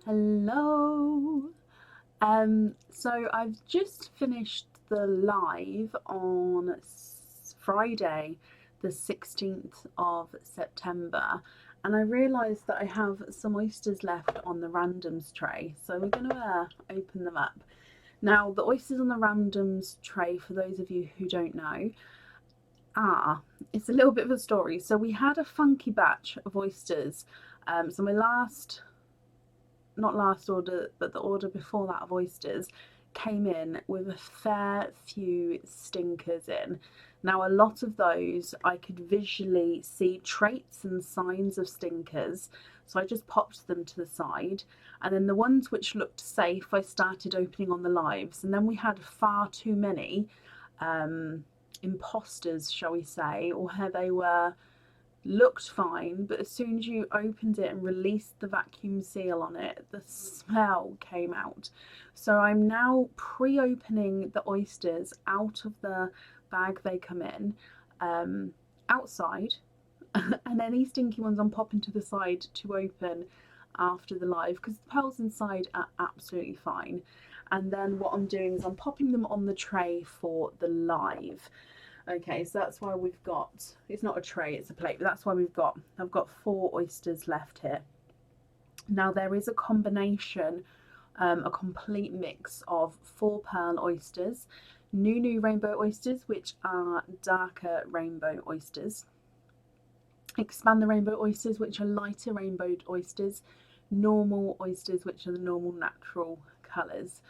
Hello. So I've just finished the live on Friday, the 16th of September, and I realised that I have some oysters left on the randoms tray, so we're going to open them up. Now, the oysters on the randoms tray, for those of you who don't know, it's a little bit of a story. So we had a funky batch of oysters. So my not last order, but the order before that of oysters came in with a fair few stinkers in. Now, a lot of those I could visually see traits and signs of stinkers, so I just popped them to the side. And then the ones which looked safe, I started opening on the lives. And then we had far too many imposters, shall we say, or how they looked fine, but as soon as you opened it and released the vacuum seal on it, the smell came out. So I'm now pre-opening the oysters out of the bag they come in, outside, and any stinky ones I'm popping to the side to open after the live, because the pearls inside are absolutely fine. And then what I'm doing is I'm popping them on the tray for the live. Okay, so that's why we've got, it's not a tray, it's a plate, but that's why I've got 4 oysters left here. Now there is a combination, a complete mix of 4 pearl oysters, new rainbow oysters, which are darker rainbow oysters, expand the rainbow oysters, which are lighter rainbowed oysters, normal oysters, which are the normal natural colours.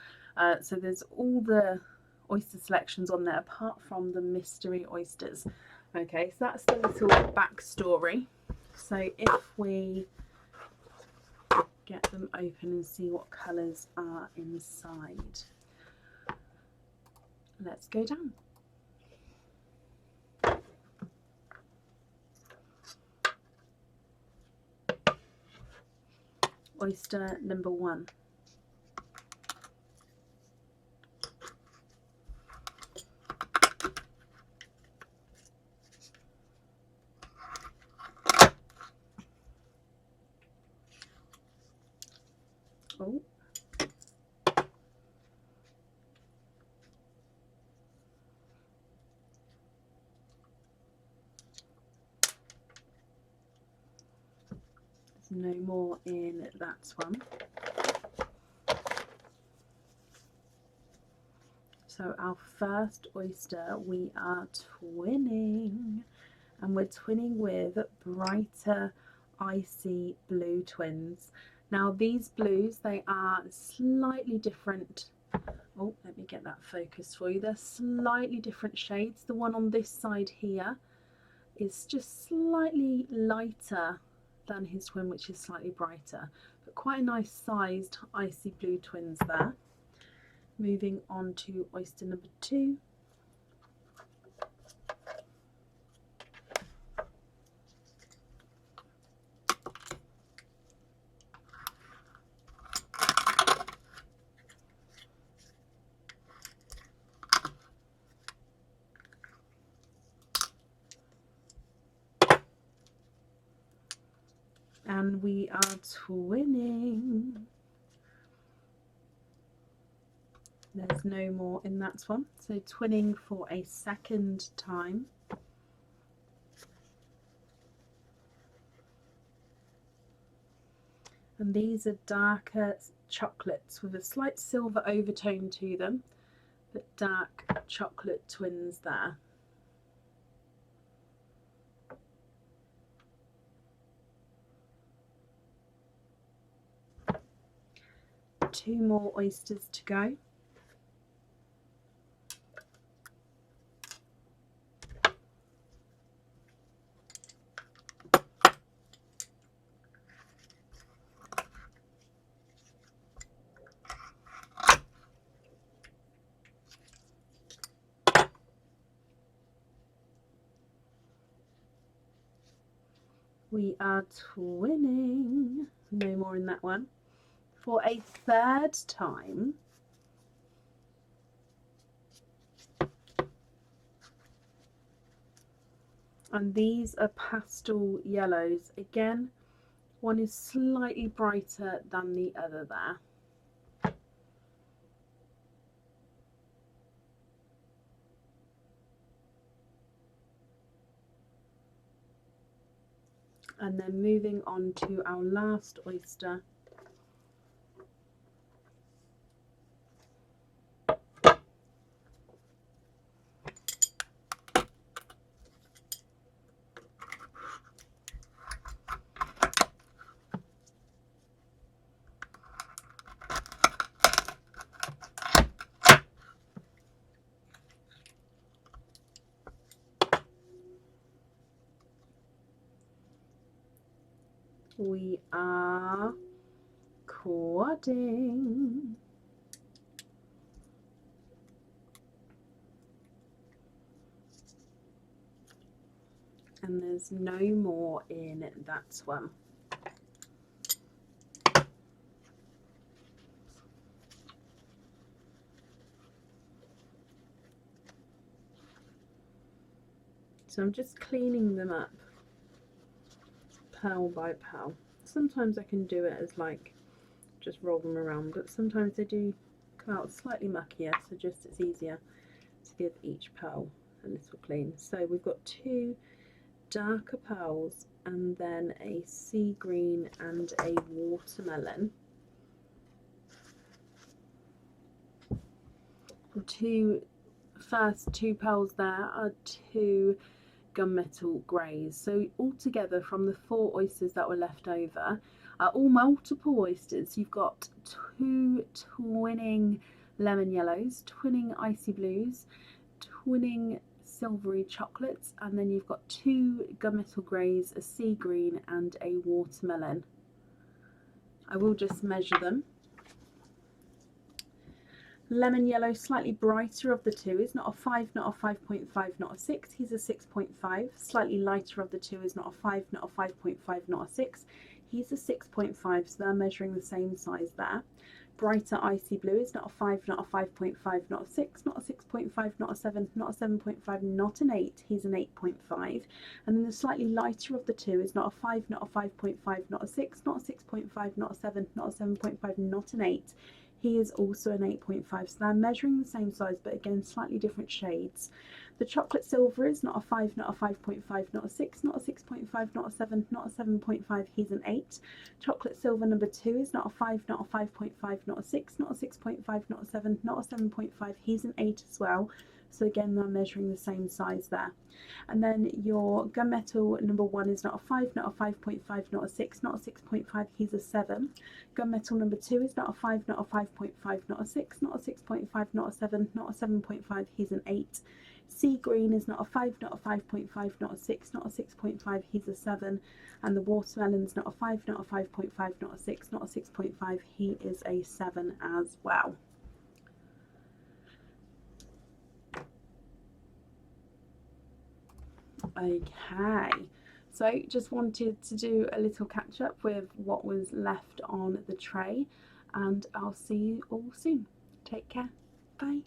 So there's all the oyster selections on there apart from the mystery oysters. Okay, so that's the little backstory. So if we get them open and see what colours are inside, let's go down. Oyster number 1. Oh. There's no more in that one. So our first oyster we are twinning, and we're twinning with brighter icy blue twins. Now these blues, they are slightly different. Oh, let me get that focused for you. They're slightly different shades. The one on this side here is just slightly lighter than his twin, which is slightly brighter, but quite a nice sized icy blue twins there. Moving on to oyster number 2. And we are twinning. There's no more in that one. So twinning for a second time. And these are darker chocolates with a slight silver overtone to them, but dark chocolate twins there. Two more oysters to go. We are twinning. No more in that one. For a third time. And these are pastel yellows. Again, One is slightly brighter than the other there. And then moving on to our last oyster. We are cording. And there's no more in that one. So I'm just cleaning them up pearl by pearl. Sometimes I can do it as like just roll them around, but sometimes they do come out slightly muckier, so just it's easier to give each pearl a little clean. So we've got two darker pearls and then a sea green and a watermelon. The first two pearls there are two gunmetal greys. So altogether from the 4 oysters that were left over are all multiple oysters. You've got 2 twinning lemon yellows, twinning icy blues, twinning silvery chocolates, and then you've got 2 gunmetal greys, a sea green and a watermelon. I will just measure them. Lemon yellow, slightly brighter of the two, is not a 5, not a 5.5, not a 6. He's a 6.5. Slightly lighter of the two is not a 5, not a 5.5, not a 6. He's a 6.5, so they're measuring the same size there. Brighter icy blue is not a 5, not a 5.5, not a 6, not a 6.5, not a 7, not a 7.5, not an 8. He's an 8.5. And then the slightly lighter of the two is not a 5, not a 5.5, not a 6, not a 6.5, not a 7, not a 7.5, not an 8. He is also an 8.5, so they're measuring the same size, but again, slightly different shades. The chocolate silver is not a 5, not a 5.5, not a 6, not a 6.5, not a 7, not a 7.5, he's an 8. Chocolate silver number 2 is not a 5, not a 5.5, not a 6, not a 6.5, not a 7, not a 7.5, he's an 8 as well. So again, they're measuring the same size there. And then your gunmetal number 1 is not a 5, not a 5.5, not a 6, not a 6.5, he's a 7. Gunmetal number 2 is not a 5, not a 5.5, not a 6, not a 6.5, not a 7, not a 7.5, he's an 8. Sea green is not a 5, not a 5.5, not a 6, not a 6.5, he's a 7. And the watermelon's not a 5, not a 5.5, not a 6, not a 6.5, he is a 7 as well. Okay, so just wanted to do a little catch up with what was left on the tray, and I'll see you all soon. Take care. Bye.